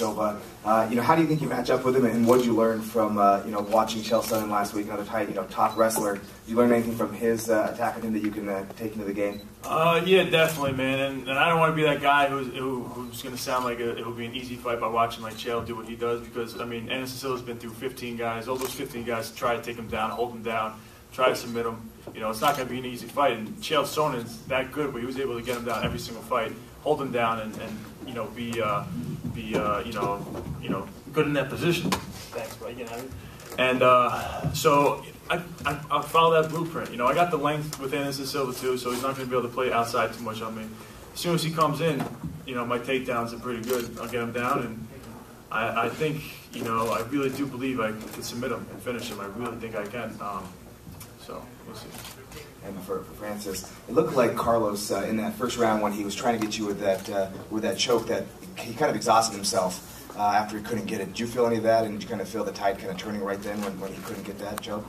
Silva. How do you think you match up with him, and what did you learn from watching Chael Sonnen last week, another top wrestler? Did you learn anything from his attack on him that you can take into the game? Yeah, definitely, man. And I don't want to be that guy who's going to sound like it will be an easy fight by watching like Chael do what he does, because Anderson Silva's been through 15 guys. All those 15 guys try to take him down, hold him down, try to submit him. It's not going to be an easy fight. And Chael Sonnen's that good, but he was able to get him down every single fight, hold him down, and be good in that position. Thanks, bro. And so I follow that blueprint. I got the length with Anderson Silva too, so he's not going to be able to play outside too much on me. As soon as he comes in, my takedowns are pretty good. I'll get him down, and I think, I really do believe I can submit him and finish him. I really think I can. So we'll see. And for Francis, it looked like Carlos in that first round when he was trying to get you with that choke, that he kind of exhausted himself after he couldn't get it. Did you feel any of that, and did you kind of feel the tide kind of turning right then when he couldn't get that choke?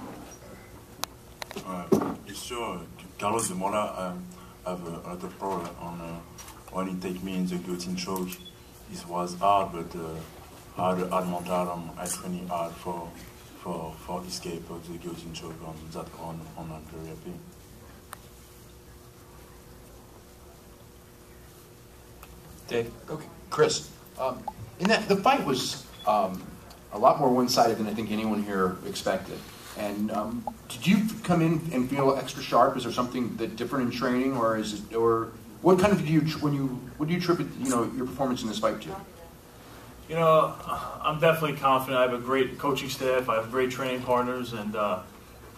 It's sure. Carlos de Mola have a lot of problem on when he take me in the guillotine choke. It was hard, but hard mental. I trained hard for escape of the guillotine choke on that on very happy. Dave? Okay, Chris. The fight was a lot more one-sided than I think anyone here expected. And did you come in and feel extra sharp? Is there something that different in training, or what kind of what do you attribute your performance in this fight to? I'm definitely confident. I have a great coaching staff. I have great training partners, and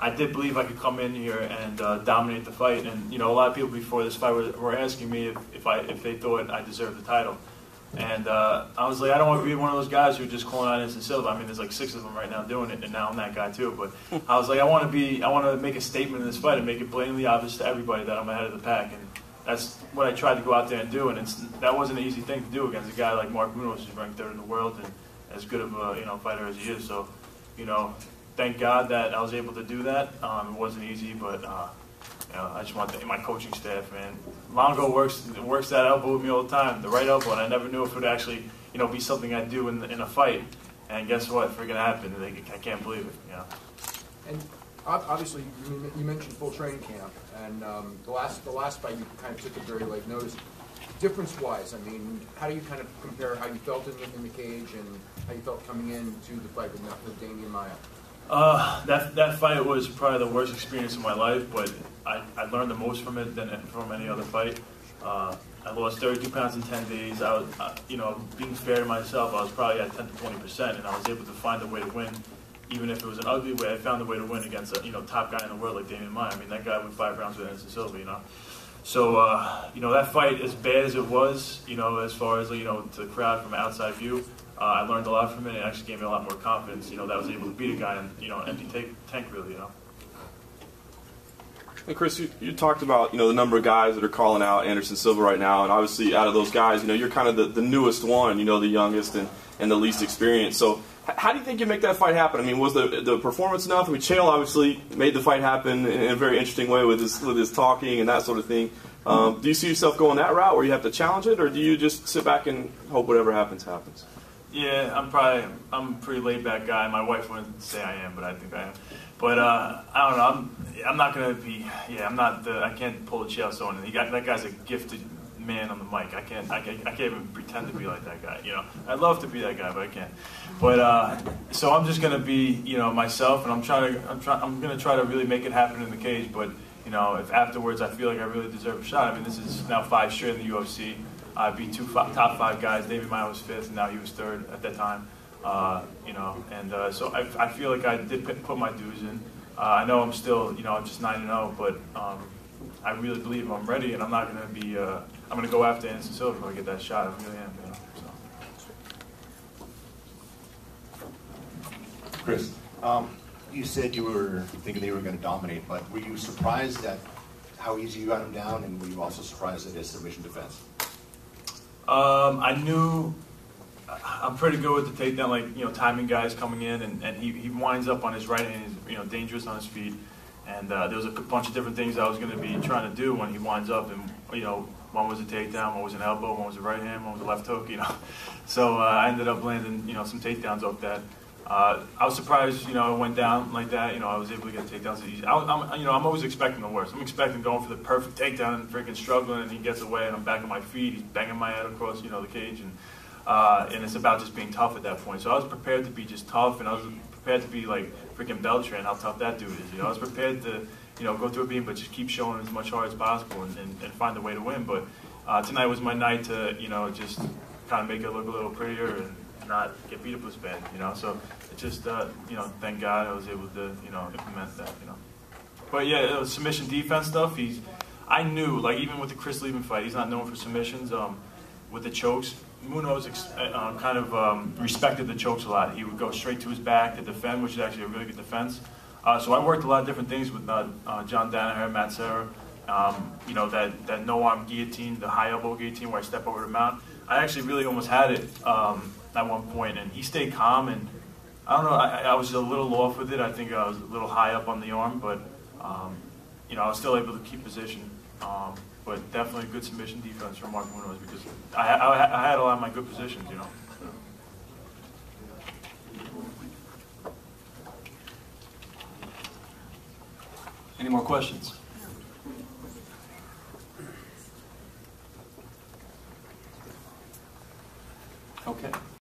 I did believe I could come in here and dominate the fight. And a lot of people before this fight were asking me if they thought I deserved the title. And I was like, I don't want to be one of those guys who are just calling out Anderson Silva. There's like 6 of them right now doing it, and now I'm that guy too. But I was like, I want to make a statement in this fight and make it blatantly obvious to everybody that I'm ahead of the pack. And that's what I tried to go out there and do. And that wasn't an easy thing to do against a guy like Mark Munoz, who's ranked 3rd in the world and as good of a fighter as he is. So, thank God that I was able to do that. It wasn't easy, but I just want to thank my coaching staff, man. Longo works that elbow with me all the time, the right elbow, and I never knew if it would actually, be something I'd do in a fight. And guess what? It's freaking happened. I can't believe it. And obviously, you mentioned full training camp, and the last fight you kind of took a very late notice. Difference-wise, how do you kind of compare how you felt in the cage and how you felt coming into the fight with Damian Maia? That fight was probably the worst experience of my life, but I learned the most from it than from any other fight. I lost 32 pounds in 10 days. I was, being fair to myself, I was probably at 10 to 20%, and I was able to find a way to win. Even if it was an ugly way, I found a way to win against a top guy in the world like Damian Maia. That guy went 5 rounds with Anderson Silva, So, that fight, as bad as it was, as far as, to the crowd from an outside view, I learned a lot from it. It actually gave me a lot more confidence, that I was able to beat a guy in, an empty tank, really, And Chris, you talked about, the number of guys that are calling out Anderson Silva right now, and obviously out of those guys, you're kind of the newest one, the youngest and the least experienced. So how do you think you make that fight happen? Was the performance enough? Chael obviously made the fight happen in a very interesting way with his talking and that sort of thing. Do you see yourself going that route where you have to challenge it, or do you just sit back and hope whatever happens, happens? Yeah, I'm a pretty laid back guy. My wife wouldn't say I am, but I think I am. But I don't know. I'm not gonna be. Yeah, I'm not. I can't pull a Chael Sonnen. That guy's a gifted man on the mic. I can't even pretend to be like that guy. I'd love to be that guy, but I can't. But so I'm just gonna be myself, and I'm gonna try to really make it happen in the cage. But if afterwards I feel like I really deserve a shot. This is now 5 straight in the UFC. I beat 2 top 5 guys. David Maia was 5th, and now he was 3rd at that time. So I feel like I did put my dues in. I know I'm still, I'm just 9-0, but I really believe I'm ready, and I'm not going to be. I'm going to go after Anderson Silva if I get that shot. I really am. Chris, you said you were thinking they were going to dominate, but were you surprised at how easy you got him down, and were you also surprised at his submission defense? I knew I'm pretty good with the takedown, timing guys coming in, and he winds up on his right hand. He's dangerous on his feet, and there was a bunch of different things I was going to be trying to do when he winds up, and One was a takedown, one was an elbow, one was a right hand, one was a left hook, you know. So I ended up landing, you know, some takedowns off that. I was surprised, you know, it went down like that. You know, I was able to get takedowns easy. I'm always expecting the worst. I'm expecting going for the perfect takedown and freaking struggling, and he gets away, and I'm back on my feet. He's banging my head across, you know, the cage, and it's about just being tough at that point. So I was prepared to be just tough, and I was prepared to be like freaking Beltran, how tough that dude is. You know, I was prepared to, you know, go through a beam, but just keep showing as much heart as possible and find a way to win. But tonight was my night to, you know, just kind of make it look a little prettier and not get beat up as bad, you know. So it just, you know, thank God I was able to, you know, implement that, you know. But yeah, submission defense stuff. I knew, like even with the Chris Lieben fight, he's not known for submissions. With the chokes, Munoz kind of respected the chokes a lot. He would go straight to his back to defend, which is actually a really good defense. So I worked a lot of different things with John Danaher, Matt Serra. You know, that no-arm guillotine, the high elbow guillotine where I step over the mount. I actually really almost had it at one point, and he stayed calm, and I don't know, I was a little off with it. I think I was a little high up on the arm, but you know, I was still able to keep position. But definitely good submission defense from Mark Munoz because I had a lot of my good positions, you know. Any more questions?